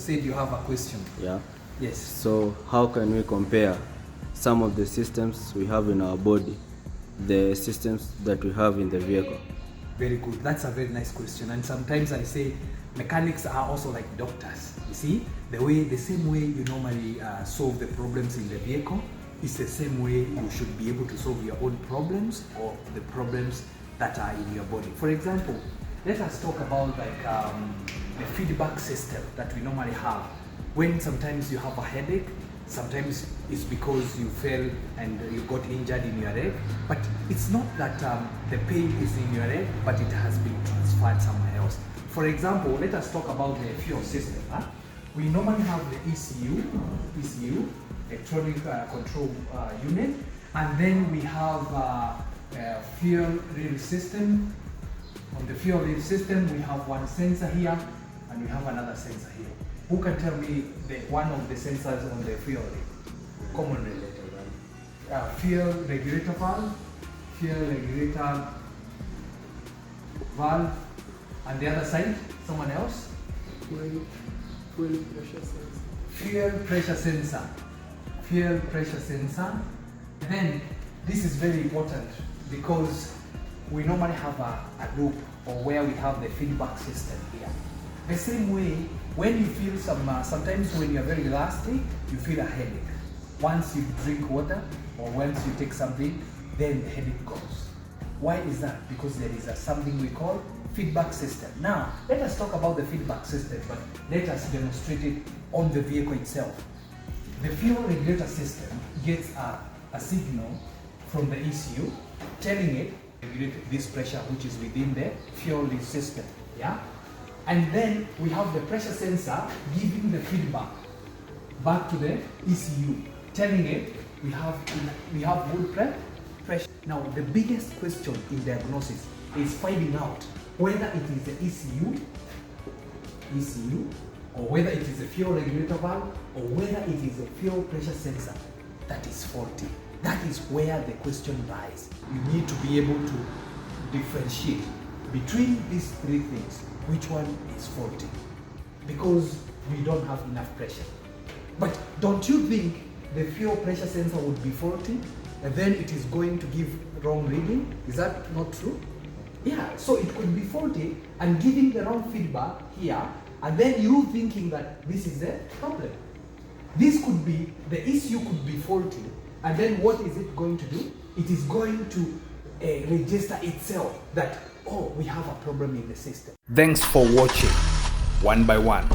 said you have a question. Yeah. Yes. So how can we compare some of the systems we have in our body, the systems that we have in the vehicle? Very good. That's a very nice question. And sometimes I say mechanics are also like doctors. You see, the same way you normally solve the problems in the vehicle is the same way you should be able to solve your own problems or the problems that are in your body. For example, let us talk about like the feedback system that we normally have. When sometimes you have a headache, sometimes it's because you fell and you got injured in your leg, but it's not that the pain is in your leg, but it has been transferred somewhere else. For example, let us talk about the fuel system. We normally have the ECU, electronic control unit, and then we have fuel rail system. On the fuel rail system, we have one sensor here, and we have another sensor here. Who can tell me one of the sensors on the fuel rail? Common regulator. Fuel regulator valve, and the other side, someone else? Fuel pressure sensor. Fuel pressure sensor. Then this is very important because we normally have a loop or where we have the feedback system here. The same way, when you feel sometimes when you're very thirsty, you feel a headache. Once you drink water or once you take something, then the headache goes. Why is that? Because there is something we call feedback system. Now, let us talk about the feedback system, but let us demonstrate it on the vehicle itself. The fuel regulator system gets a signal from the ECU telling it to regulate this pressure which is within the fuel system. Yeah? And then we have the pressure sensor giving the feedback back to the ECU, telling it we have good pressure. Now the biggest question in diagnosis is finding out whether it is the ECU, or whether it is a fuel regulator valve, or whether it is a fuel pressure sensor that is faulty. That is where the question lies. You need to be able to differentiate between these three things. Which one is faulty? Because we don't have enough pressure. But don't you think the fuel pressure sensor would be faulty and then it is going to give wrong reading? Is that not true? Yeah, so it could be faulty and giving the wrong feedback here, and then you thinking that this is the problem. This could be, the ECU could be faulty, and then what is it going to do? It is going to register itself that, oh, we have a problem in the system. Thanks for watching One by One.